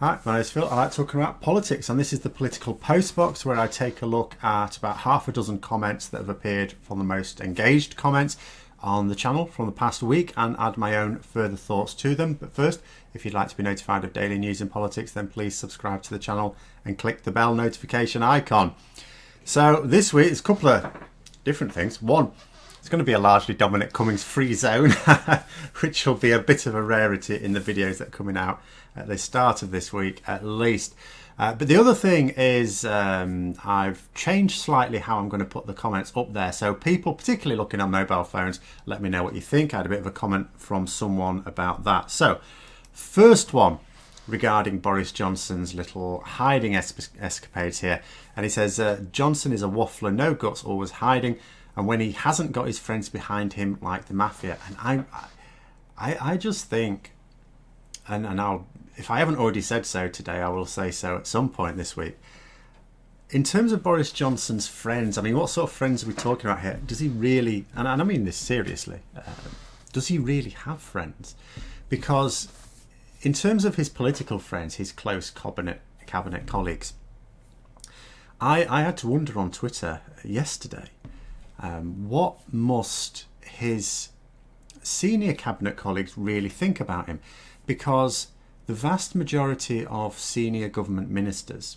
Hi, my name is Phil. I like talking about politics, and this is the Political Postbox, where I take a look at about half a dozen comments that have appeared from the most engaged comments on the channel from the past week and add my own further thoughts to them. But first, if you'd like to be notified of daily news in politics, then please subscribe to the channel and click the bell notification icon. So this week, it's a couple of different things. One, it's going to be a largely Dominic Cummings free zone, which will be a bit of a rarity in the videos that are coming out at the start of this week, at least. But the other thing is I've changed slightly how I'm going to put the comments up there. So people, particularly looking on mobile phones, let me know what you think. I had a bit of a comment from someone about that. So first one regarding Boris Johnson's little hiding escapades here. And he says, Johnson is a waffler, no guts, always hiding. And when he hasn't got his friends behind him like the mafia. And I just think, and I'll, if I haven't already said so today, I will say so at some point this week. In terms of Boris Johnson's friends, I mean, what sort of friends are we talking about here? Does he really, and I mean this seriously, does he really have friends? Because in terms of his political friends, his close cabinet colleagues, I had to wonder on Twitter yesterday, what must his senior cabinet colleagues really think about him? Because the vast majority of senior government ministers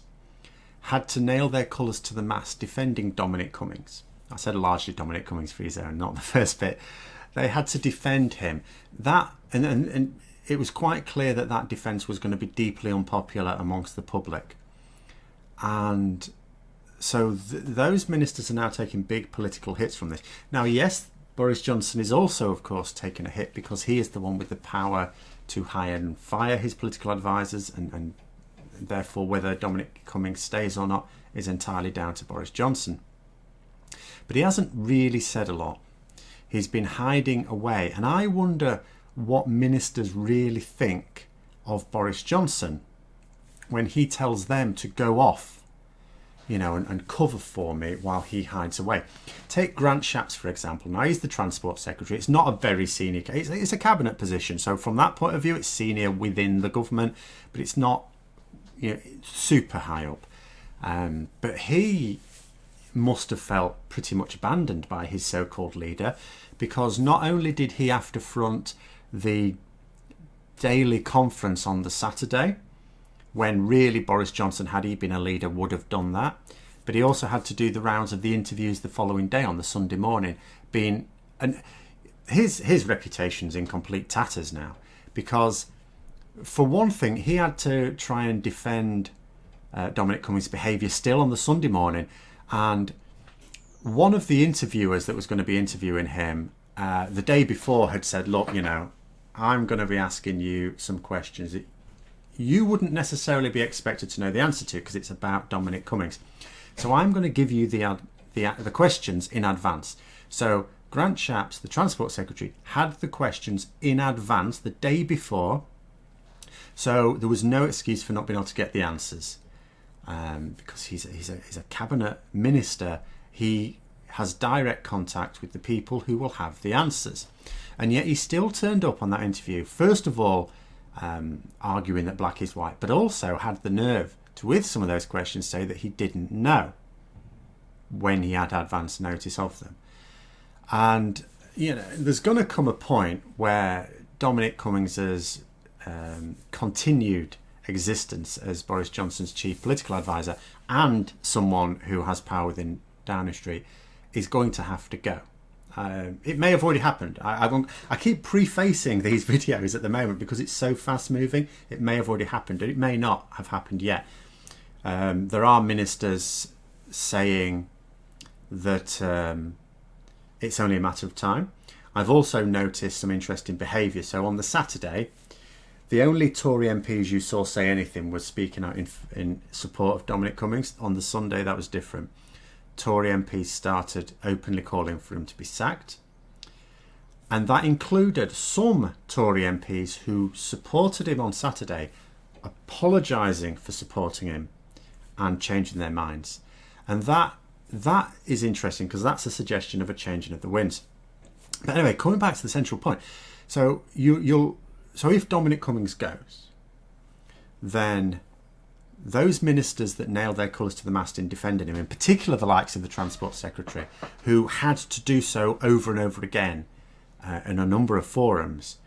had to nail their colours to the mast defending Dominic Cummings. I said largely Dominic Cummings free zone, not the first bit. They had to defend him. That and it was quite clear that that defence was going to be deeply unpopular amongst the public. And so those ministers are now taking big political hits from this. Now, yes, Boris Johnson is also, of course, taking a hit because he is the one with the power to hire and fire his political advisors, and therefore whether Dominic Cummings stays or not is entirely down to Boris Johnson. But he hasn't really said a lot. He's been hiding away, and I wonder what ministers really think of Boris Johnson when he tells them to go off, you know, and cover for me while he hides away. Take Grant Shapps, for example. Now, he's the Transport Secretary. It's not a very senior, it's a cabinet position. So from that point of view, it's senior within the government, but it's not, you know, super high up. But he must have felt pretty much abandoned by his so-called leader, because not only did he have to front the daily conference on the Saturday, when really Boris Johnson, had he been a leader, would have done that. But he also had to do the rounds of the interviews the following day on the Sunday morning. And his reputation's in complete tatters now, because for one thing, he had to try and defend Dominic Cummings' behaviour still on the Sunday morning. And one of the interviewers that was going to be interviewing him the day before had said, look, you know, I'm going to be asking you some questions that you wouldn't necessarily be expected to know the answer to, because it's about Dominic Cummings. So I'm going to give you the questions in advance. So Grant Shapps, the Transport Secretary, had the questions in advance the day before. So there was no excuse for not being able to get the answers. Because he's a cabinet minister, he has direct contact with the people who will have the answers. And yet he still turned up on that interview, first of all, arguing that black is white, but also had the nerve to, with some of those questions, say that he didn't know when he had advance notice of them. And, you know, there's going to come a point where Dominic Cummings's continued existence as Boris Johnson's chief political advisor and someone who has power within Downing Street is going to have to go. It may have already happened. I keep prefacing these videos at the moment because it's so fast moving. It may have already happened, and it may not have happened yet. There are ministers saying that it's only a matter of time. I've also noticed some interesting behaviour. So on the Saturday, the only Tory MPs you saw say anything was speaking out in support of Dominic Cummings. On the Sunday, that was different. Tory MPs started openly calling for him to be sacked. And that included some Tory MPs who supported him on Saturday, apologising for supporting him and changing their minds. And that is interesting, because that's a suggestion of a changing of the winds. But anyway, coming back to the central point. So if Dominic Cummings goes, then those ministers that nailed their colours to the mast in defending him, in particular the likes of the Transport Secretary, who had to do so over and over again in a number of forums,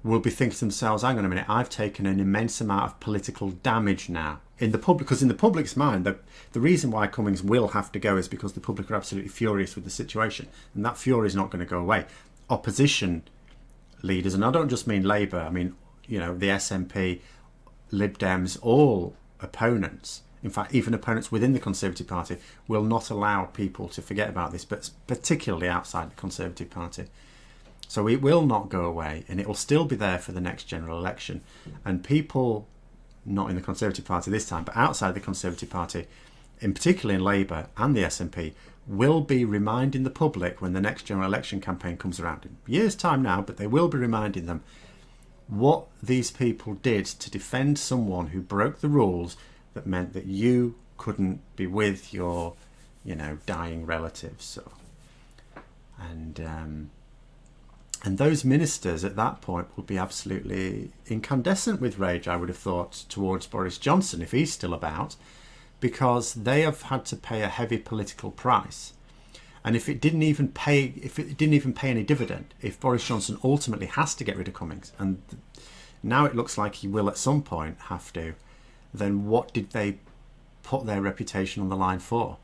will be thinking to themselves, hang on a minute, I've taken an immense amount of political damage now. In the public, because in the public's mind, the reason why Cummings will have to go is because the public are absolutely furious with the situation. And that fury is not going to go away. Opposition leaders, and I don't just mean Labour, I mean, the SNP, Lib Dems, all opponents, in fact, even opponents within the Conservative Party, will not allow people to forget about this, but particularly outside the Conservative Party. So it will not go away, and it will still be there for the next general election. And people, not in the Conservative Party this time, but outside the Conservative Party, in particular in Labour and the SNP, will be reminding the public when the next general election campaign comes around in years' time now, but they will be reminding them what these people did to defend someone who broke the rules that meant that you couldn't be with your, dying relatives. So, and those ministers at that point will be absolutely incandescent with rage, I would have thought, towards Boris Johnson, if he's still about, because they have had to pay a heavy political price. And if it didn't even pay any dividend, if Boris Johnson ultimately has to get rid of Cummings, and now it looks like he will at some point have to, then what did they put their reputation on the line for?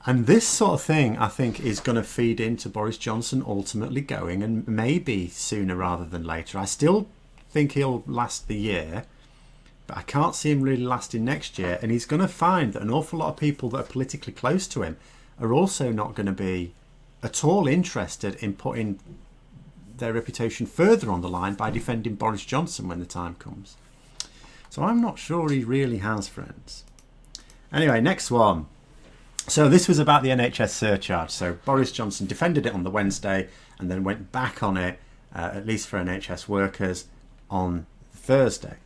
And this sort of thing, I think, is going to feed into Boris Johnson ultimately going, and maybe sooner rather than later. I still think he'll last the year, but I can't see him really lasting next year. And he's going to find that an awful lot of people that are politically close to him are also not going to be at all interested in putting their reputation further on the line by defending Boris Johnson when the time comes. So I'm not sure he really has friends. Anyway, next one. So this was about the NHS surcharge. So Boris Johnson defended it on the Wednesday and then went back on it, at least for NHS workers, on Thursday.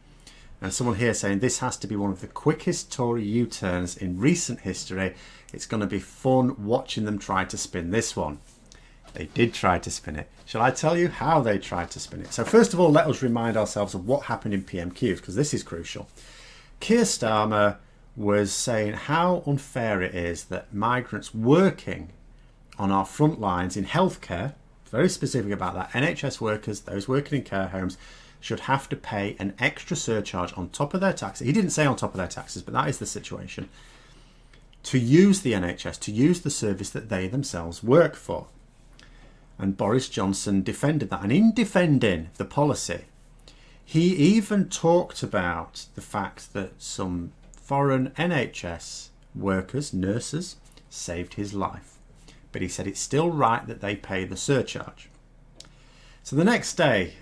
And someone here saying this has to be one of the quickest Tory U-turns in recent history. It's going to be fun watching them try to spin this one. They did try to spin it. Shall I tell you how they tried to spin it? So first of all, let us remind ourselves of what happened in PMQs, because this is crucial. Keir Starmer was saying how unfair it is that migrants working on our front lines in healthcare, very specific about that, NHS workers, those working in care homes, should have to pay an extra surcharge on top of their taxes. He didn't say on top of their taxes, but that is the situation, to use the NHS, to use the service that they themselves work for. And Boris Johnson defended that. And in defending the policy, he even talked about the fact that some foreign NHS workers, nurses, saved his life. But he said it's still right that they pay the surcharge. So the next day,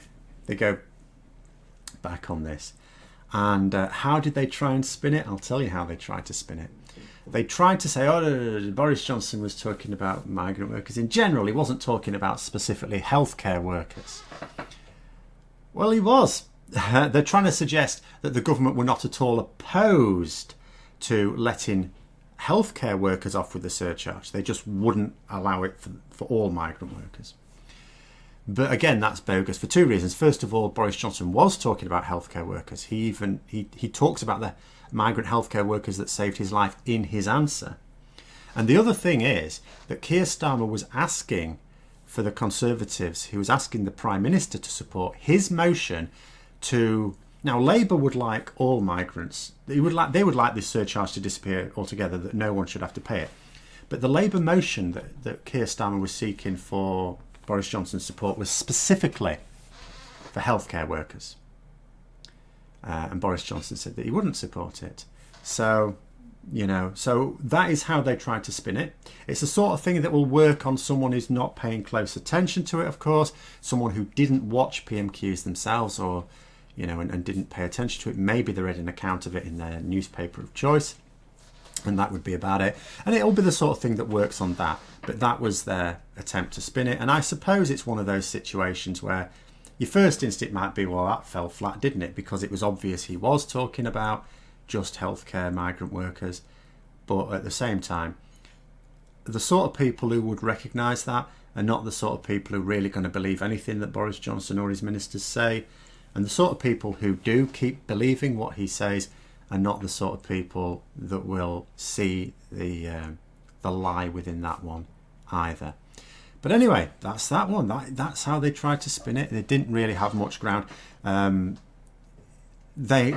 they go back on this. And how did they try and spin it? I'll tell you how they tried to spin it. They tried to say, Boris Johnson was talking about migrant workers in general. He wasn't talking about specifically healthcare workers. Well, he was. They're trying to suggest that the government were not at all opposed to letting healthcare workers off with the surcharge. They just wouldn't allow it for all migrant workers. But again, that's bogus for two reasons. First of all, Boris Johnson was talking about healthcare workers. He talks about the migrant healthcare workers that saved his life in his answer. And the other thing is that Keir Starmer was asking for the Conservatives, he was asking the Prime Minister to support his motion to... Now, Labour would like all migrants, they would like this surcharge to disappear altogether, that no one should have to pay it. But the Labour motion that Keir Starmer was seeking for Boris Johnson's support was specifically for healthcare workers. And Boris Johnson said that he wouldn't support it. So, so that is how they tried to spin it. It's the sort of thing that will work on someone who's not paying close attention to it, of course, someone who didn't watch PMQs themselves or, and didn't pay attention to it. Maybe they read an account of it in their newspaper of choice, and that would be about it. And it'll be the sort of thing that works on that. But that was their attempt to spin it. And I suppose it's one of those situations where your first instinct might be, well, that fell flat, didn't it? Because it was obvious he was talking about just healthcare migrant workers. But at the same time, the sort of people who would recognise that are not the sort of people who are really going to believe anything that Boris Johnson or his ministers say. And the sort of people who do keep believing what he says are not the sort of people that will see the lie within that one either. But anyway, that's that one. That's how they tried to spin it. They didn't really have much ground. They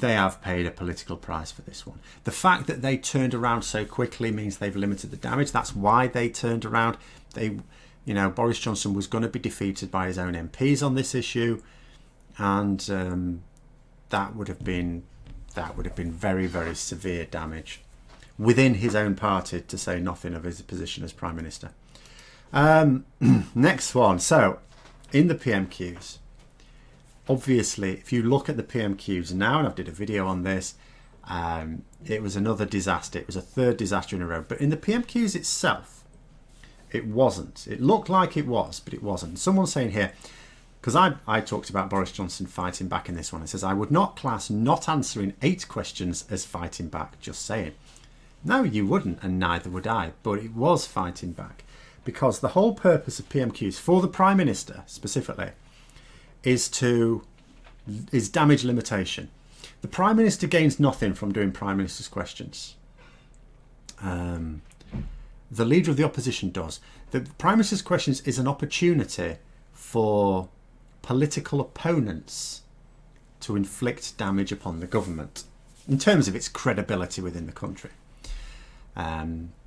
have paid a political price for this one. The fact that they turned around so quickly means they've limited the damage. That's why they turned around. Boris Johnson was going to be defeated by his own MPs on this issue, and that would have been very, very severe damage within his own party, to say nothing of his position as Prime Minister. Next one. So, in the PMQs, obviously, if you look at the PMQs now, and I've did a video on this, it was another disaster. It was a third disaster in a row. But in the PMQs itself, it wasn't. It looked like it was, but it wasn't. Someone's saying here, because I talked about Boris Johnson fighting back in this one. It says, I would not class not answering 8 questions as fighting back, just saying. No, you wouldn't, and neither would I. But it was fighting back. Because the whole purpose of PMQs, for the Prime Minister specifically, is damage limitation. The Prime Minister gains nothing from doing Prime Minister's questions. The Leader of the Opposition does. The Prime Minister's questions is an opportunity for political opponents to inflict damage upon the government in terms of its credibility within the country.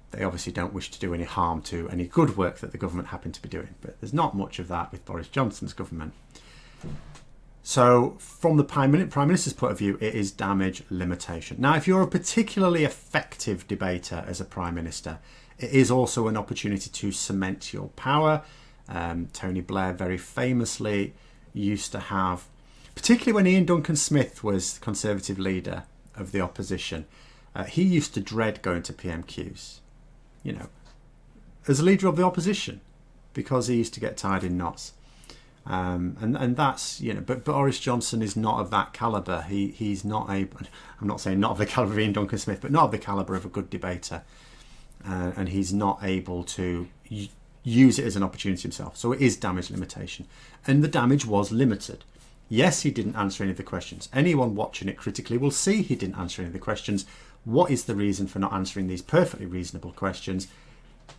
They obviously don't wish to do any harm to any good work that the government happen to be doing, but there's not much of that with Boris Johnson's government. So from the Prime Minister's point of view, it is damage limitation. Now, if you're a particularly effective debater as a Prime Minister, it is also an opportunity to cement your power. Tony Blair very famously used to have, particularly when Ian Duncan Smith was Conservative leader of the opposition, he used to dread going to PMQs, as leader of the opposition, because he used to get tied in knots. And that's, but Boris Johnson is not of that calibre. He's not I'm not saying not of the calibre of Ian Duncan Smith, but not of the calibre of a good debater. And he's not able to use it as an opportunity himself. So it is damage limitation. And the damage was limited. Yes, he didn't answer any of the questions. Anyone watching it critically will see he didn't answer any of the questions. What is the reason for not answering these perfectly reasonable questions?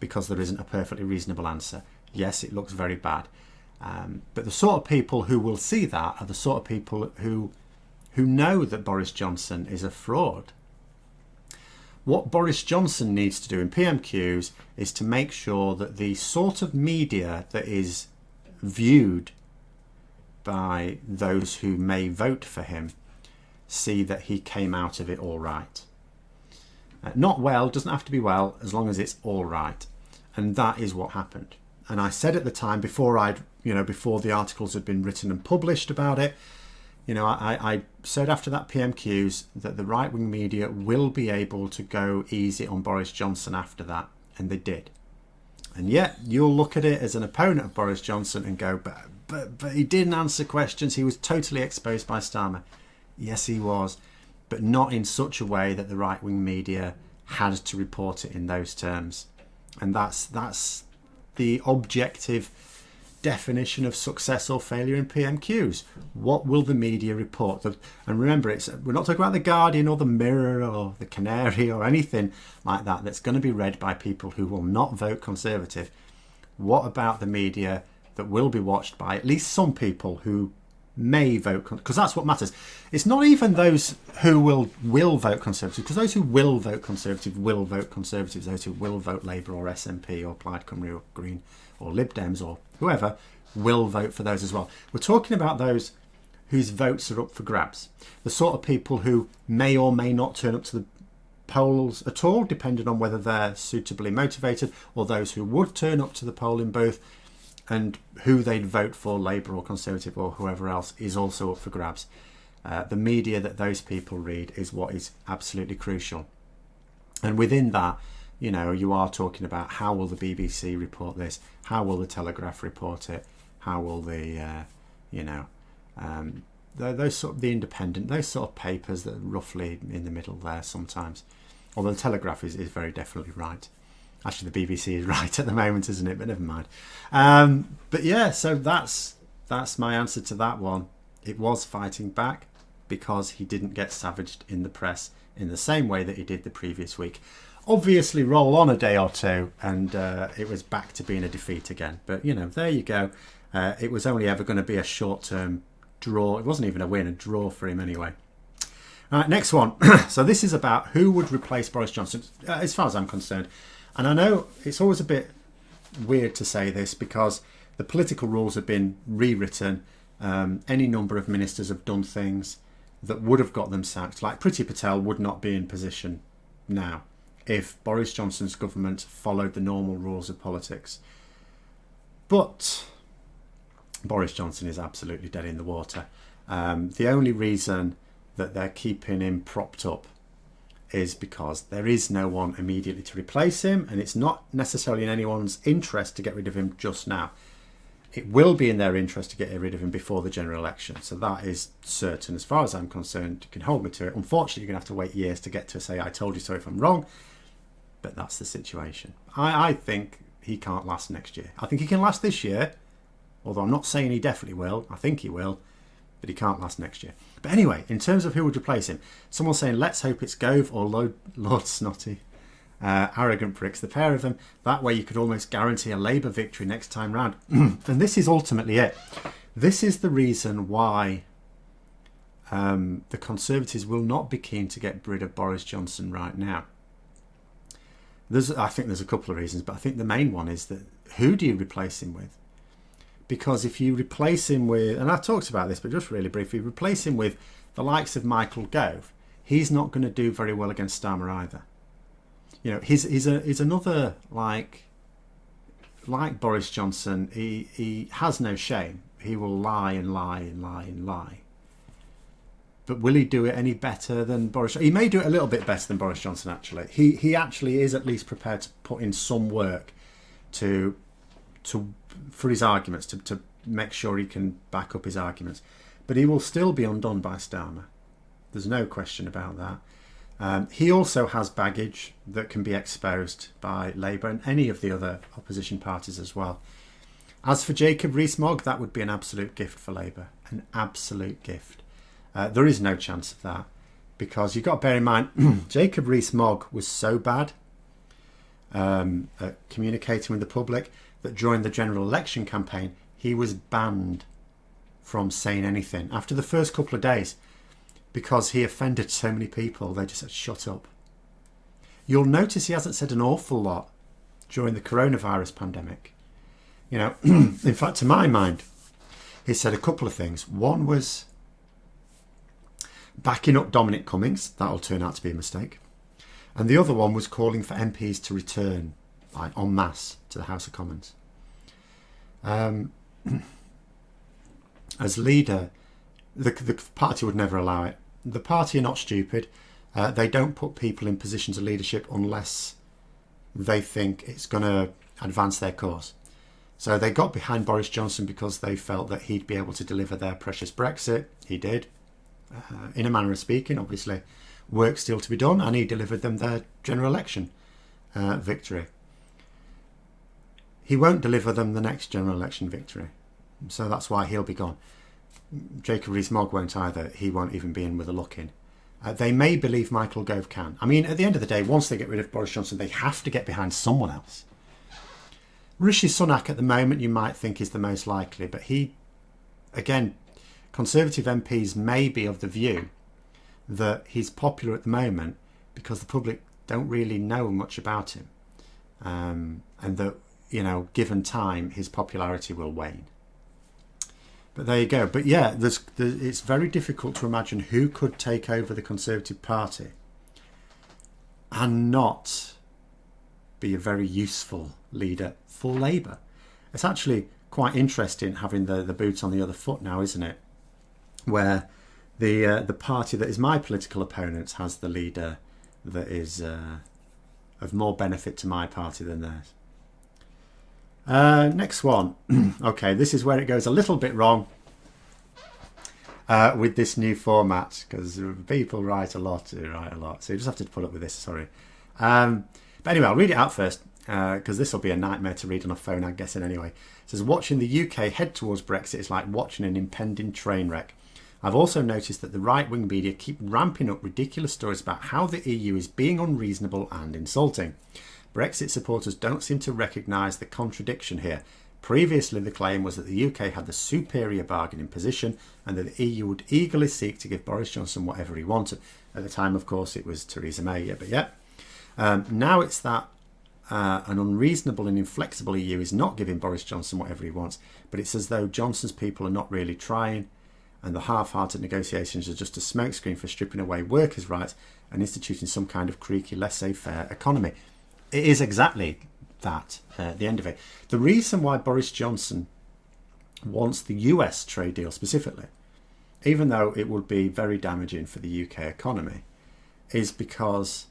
Because there isn't a perfectly reasonable answer. Yes, it looks very bad. But the sort of people who will see that are the sort of people who know that Boris Johnson is a fraud. What Boris Johnson needs to do in PMQs is to make sure that the sort of media that is viewed by those who may vote for him see that he came out of it all right. Not well, doesn't have to be well, as long as it's all right. And that is what happened. And I said at the time, before the articles had been written and published about it, I said after that PMQs that the right-wing media will be able to go easy on Boris Johnson after that. And they did. And yet you'll look at it as an opponent of Boris Johnson and go, but he didn't answer questions. He was totally exposed by Starmer. Yes, he was. But not in such a way that the right-wing media had to report it in those terms. And that's the objective definition of success or failure in PMQs. What will the media report? And remember, we're not talking about the Guardian or the Mirror or the Canary or anything like that that's going to be read by people who will not vote Conservative. What about the media that will be watched by at least some people who may vote, because that's what matters. It's not even those who will vote Conservative, because those who will vote Conservative will vote Conservative. Those who will vote Labour or SNP or Plaid Cymru or Green or Lib Dems or whoever will vote for those as well. We're talking about those whose votes are up for grabs. The sort of people who may or may not turn up to the polls at all, depending on whether they're suitably motivated, or those who would turn up to the polling booth, and who they'd vote for, Labour or Conservative or whoever else, is also up for grabs. The media that those people read is what is absolutely crucial. And within that, you are talking about how will the BBC report this? How will the Telegraph report it? How will the, those sort of the Independent, those sort of papers that are roughly in the middle there sometimes. Although the Telegraph is very definitely right. Actually, the BBC is right at the moment, isn't it? But never mind. But yeah, so that's my answer to that one. It was fighting back because he didn't get savaged in the press in the same way that he did the previous week. Obviously, roll on a day or two, and it was back to being a defeat again. But, there you go. It was only ever going to be a short-term draw. It wasn't even a win, a draw for him anyway. All right, next one. So this is about who would replace Boris Johnson, as far as I'm concerned. And I know it's always a bit weird to say this because the political rules have been rewritten. Any number of ministers have done things that would have got them sacked. Like Priti Patel would not be in position now if Boris Johnson's government followed the normal rules of politics. But Boris Johnson is absolutely dead in the water. The only reason that they're keeping him propped up is because there is no one immediately to replace him, and it's not necessarily in anyone's interest to get rid of him just now. It will be in their interest to get rid of him before the general election, so that is certain. As far as I'm concerned, you can hold me to it. Unfortunately, you're going to have to wait years to get to say I told you so if I'm wrong, but that's the situation. I think he can't last next year. I think he can last this year, although I'm not saying he definitely will. I think he will, but he can't last next year. But anyway, in terms of who would replace him, someone's saying let's hope it's Gove or Lord Snotty. Arrogant pricks, the pair of them. That way you could almost guarantee a Labour victory next time round. And this is ultimately it. This is the reason why the Conservatives will not be keen to get rid of Boris Johnson right now. I think there's a couple of reasons, but I think the main one is that who do you replace him with? Because if you replace him with, and I talked about this, but just really briefly, replace him with the likes of Michael Gove, he's not going to do very well against Starmer either. He's another like Boris Johnson. He has no shame. He will lie and lie and lie and lie. But will he do it any better than Boris? He may do it a little bit better than Boris Johnson. Actually, he actually is at least prepared to put in some work for his arguments to make sure he can back up his arguments. But he will still be undone by Starmer. There's no question about that. He also has baggage that can be exposed by Labour and any of the other opposition parties as well. As for Jacob Rees-Mogg, that would be an absolute gift for Labour. An absolute gift. There is no chance of that because you've got to bear in mind Jacob Rees-Mogg was so bad at communicating with the public that during the general election campaign he was banned from saying anything after the first couple of days because he offended so many people. They just said shut up. You'll notice he hasn't said an awful lot during the coronavirus pandemic. In fact, to my mind, he said a couple of things. One was backing up Dominic Cummings. That'll turn out to be a mistake. And the other one was calling for MPs to return en masse to the House of Commons. As leader, the party would never allow it. The party are not stupid. They don't put people in positions of leadership unless they think it's going to advance their cause. So they got behind Boris Johnson because they felt that he'd be able to deliver their precious Brexit. He did. In a manner of speaking, obviously, work still to be done, and he delivered them their general election victory. He won't deliver them the next general election victory, so that's why he'll be gone. Jacob Rees-Mogg won't either. He won't even be in with a look-in. They may believe Michael Gove can. I mean, at the end of the day, once they get rid of Boris Johnson, they have to get behind someone else. Rishi Sunak at the moment you might think is the most likely, but he, again, Conservative MPs may be of the view that he's popular at the moment because the public don't really know much about him, and that, given time, his popularity will wane. But there you go. But yeah, it's very difficult to imagine who could take over the Conservative Party and not be a very useful leader for Labour. It's actually quite interesting having the boots on the other foot now, isn't it? Where the party that is my political opponent has the leader that is of more benefit to my party than theirs. Next one. Okay, this is where it goes a little bit wrong with this new format, because people write a lot, so you just have to put up with this, sorry. But anyway, I'll read it out first, because this will be a nightmare to read on a phone, I'm guessing anyway. It says, watching the UK head towards Brexit is like watching an impending train wreck. I've also noticed that the right-wing media keep ramping up ridiculous stories about how the EU is being unreasonable and insulting. Brexit supporters don't seem to recognise the contradiction here. Previously, the claim was that the UK had the superior bargaining position and that the EU would eagerly seek to give Boris Johnson whatever he wanted. At the time, of course, it was Theresa May, now it's that an unreasonable and inflexible EU is not giving Boris Johnson whatever he wants, but it's as though Johnson's people are not really trying, and the half-hearted negotiations are just a smokescreen for stripping away workers' rights and instituting some kind of creaky laissez-faire economy. It is exactly that at the end of it. The reason why Boris Johnson wants the US trade deal specifically, even though it would be very damaging for the UK economy, is because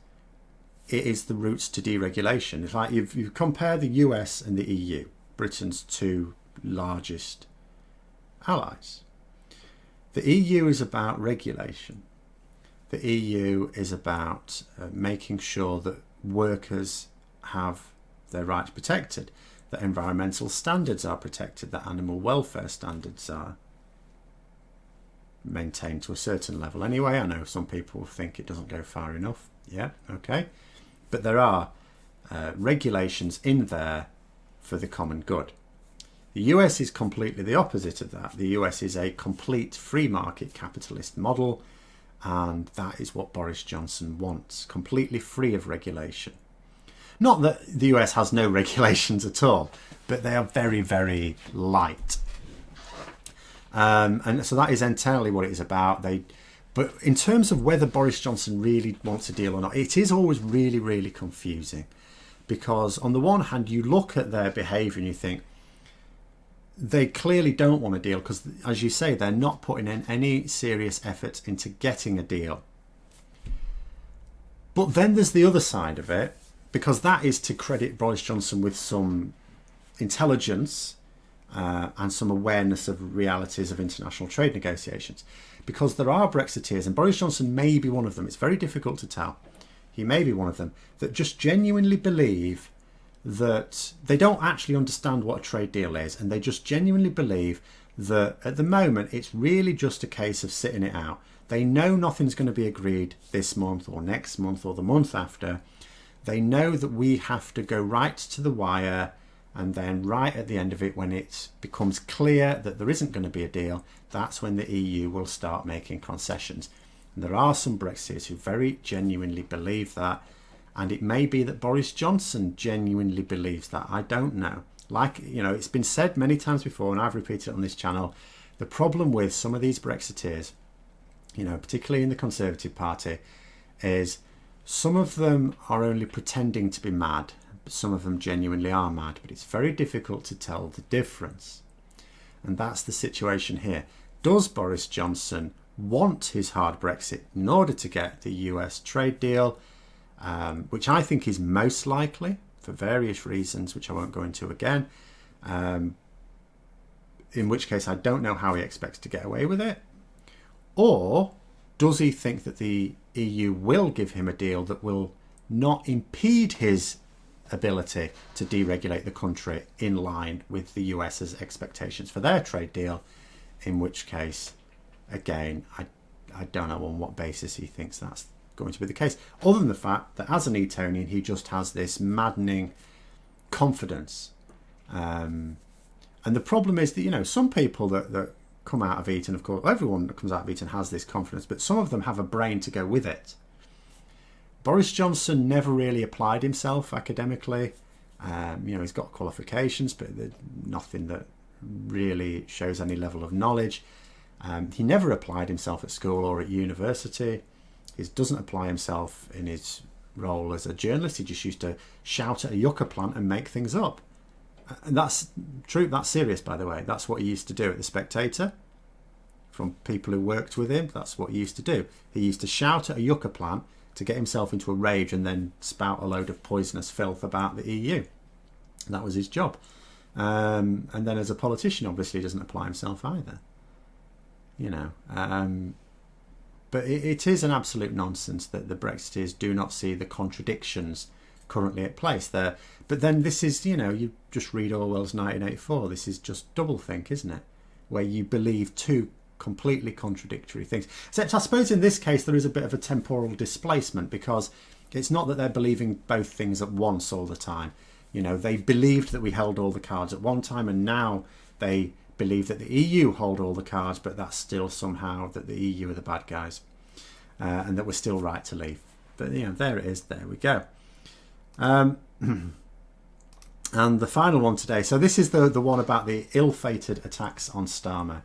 it is the routes to deregulation. It's like if you compare the US and the EU, Britain's two largest allies. The EU is about regulation. The EU is about making sure that workers have their rights protected, that environmental standards are protected, that animal welfare standards are maintained to a certain level. Anyway, I know some people think it doesn't go far enough. Yeah, okay. But there are regulations in there for the common good. The US is completely the opposite of that. The US is a complete free market capitalist model, and that is what Boris Johnson wants, completely free of regulation. Not that the US has no regulations at all, but they are very, very light. And so that is entirely what it is about. But in terms of whether Boris Johnson really wants a deal or not, it is always really, really confusing. Because on the one hand, you look at their behaviour and you think, they clearly don't want a deal because, as you say, they're not putting in any serious effort into getting a deal. But then there's the other side of it, because that is to credit Boris Johnson with some intelligence and some awareness of realities of international trade negotiations. Because there are Brexiteers, and Boris Johnson may be one of them, it's very difficult to tell, he may be one of them, that just genuinely believe that they don't actually understand what a trade deal is, and they just genuinely believe that at the moment it's really just a case of sitting it out. They know nothing's going to be agreed this month or next month or the month after. They know that we have to go right to the wire, and then right at the end of it, when it becomes clear that there isn't going to be a deal, that's when the EU will start making concessions. And there are some Brexiteers who very genuinely believe that. And it may be that Boris Johnson genuinely believes that. I don't know. Like, it's been said many times before, and I've repeated it on this channel. The problem with some of these Brexiteers, particularly in the Conservative Party, is some of them are only pretending to be mad, but some of them genuinely are mad. But it's very difficult to tell the difference. And that's the situation here. Does Boris Johnson want his hard Brexit in order to get the US trade deal? Which I think is most likely for various reasons, which I won't go into again. In which case, I don't know how he expects to get away with it. Or does he think that the EU will give him a deal that will not impede his ability to deregulate the country in line with the US's expectations for their trade deal? In which case, again, I don't know on what basis he thinks that's going to be the case, other than the fact that as an Etonian he just has this maddening confidence, and the problem is that some people that come out of Eton, of course everyone that comes out of Eton has this confidence, but some of them have a brain to go with it. Boris Johnson never really applied himself academically. He's got qualifications, but nothing that really shows any level of knowledge. He never applied himself at school or at university. He doesn't apply himself in his role as a journalist. He just used to shout at a yucca plant and make things up. And that's true. That's serious, by the way. That's what he used to do at The Spectator. From people who worked with him, that's what he used to do. He used to shout at a yucca plant to get himself into a rage and then spout a load of poisonous filth about the EU. That was his job. And then as a politician, obviously, he doesn't apply himself either. But it is an absolute nonsense that the Brexiteers do not see the contradictions currently at place there. But then this is, you just read Orwell's 1984. This is just doublethink, isn't it? Where you believe two completely contradictory things. Except I suppose in this case there is a bit of a temporal displacement, because it's not that they're believing both things at once all the time. You know, they believed that we held all the cards at one time, and now they believe that the EU hold all the cards, but that's still somehow that the EU are the bad guys, and that we're still right to leave. But, you know, there it is. There we go. And the final one today. So this is the one about the ill-fated attacks on Starmer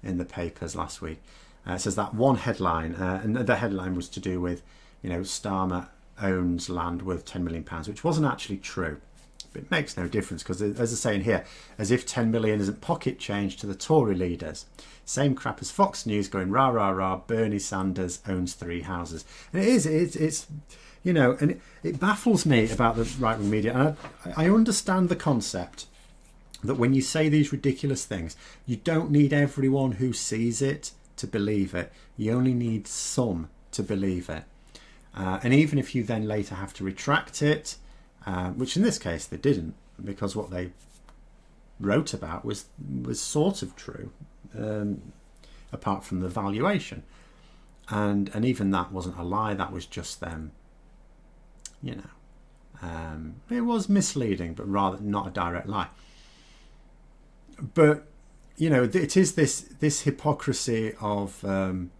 in the papers last week. It says that one headline, and the headline was to do with, you know, Starmer owns land worth £10 million, which wasn't actually true. But it makes no difference, because as I say in here, as if 10 million isn't pocket change to the Tory leaders. Same crap as Fox News going rah rah rah, Bernie Sanders owns 3 houses. And it's you know, and it baffles me about the right-wing media. And I understand the concept that when you say these ridiculous things, you don't need everyone who sees it to believe it. You only need some to believe it. And even if you then later have to retract it, which in this case they didn't, because what they wrote about was sort of true, apart from the valuation, and even that wasn't a lie. That was just them, you know. It was misleading, but rather not a direct lie. But you know, it is this hypocrisy of and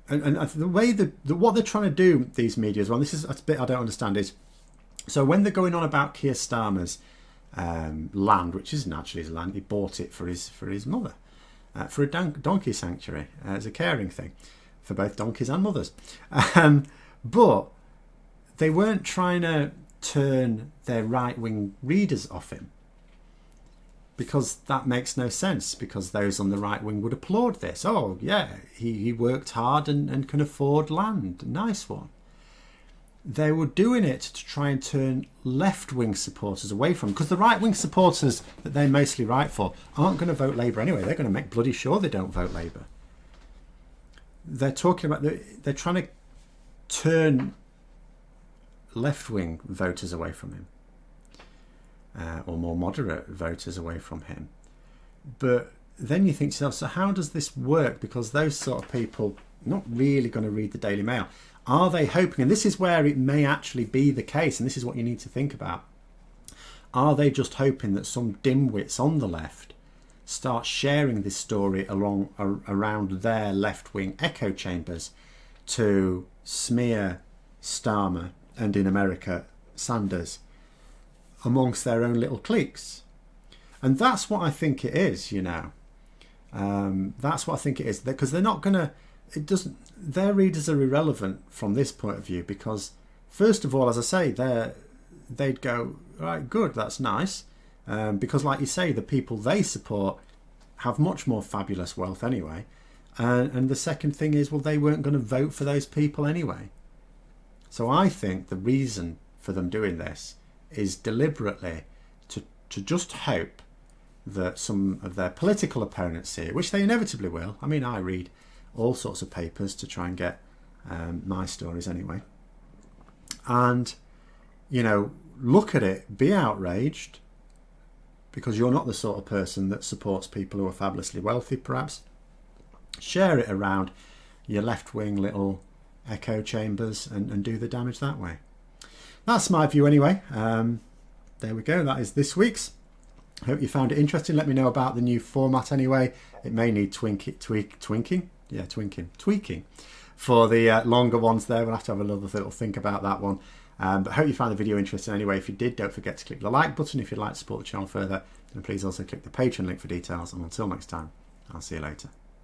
the way what they're trying to do, these media as well. This is a bit I don't understand is, so when they're going on about Keir Starmer's land, which isn't actually his land, he bought it for his mother, for a donkey sanctuary, as a caring thing for both donkeys and mothers. But they weren't trying to turn their right-wing readers off him, because that makes no sense, because those on the right wing would applaud this. Oh yeah, he worked hard and can afford land. Nice one. They were doing it to try and turn left-wing supporters away from him, because the right-wing supporters that they mostly write for aren't going to vote Labour anyway. They're going to make bloody sure they don't vote Labour. They're talking about they're trying to turn left-wing voters away from him, or more moderate voters away from him. But then you think to yourself, so how does this work? Because those sort of people are not really going to read the Daily Mail. Are they hoping, and this is where it may actually be the case, and this is what you need to think about, are they just hoping that some dimwits on the left start sharing this story around their left-wing echo chambers to smear Starmer and, in America, Sanders amongst their own little cliques? And that's what I think it is, you know. That's what I think it is, because they're not going to, their readers are irrelevant from this point of view, because first of all, as I say, they'd go, right, good, that's nice, because like you say, the people they support have much more fabulous wealth anyway, and the second thing is, well, they weren't going to vote for those people anyway. So I think the reason for them doing this is deliberately to just hope that some of their political opponents see it, which they inevitably will. I mean, I read all sorts of papers to try and get my stories anyway. And, you know, look at it, be outraged, because you're not the sort of person that supports people who are fabulously wealthy, perhaps. Share it around your left-wing little echo chambers and do the damage that way. That's my view anyway. There we go. That is this week's. I hope you found it interesting. Let me know about the new format anyway. It may need tweaking for the longer ones there. We'll have to have another little think about that one. But I hope you found the video interesting anyway. If you did, don't forget to click the like button if you'd like to support the channel further. And please also click the Patreon link for details. And until next time, I'll see you later.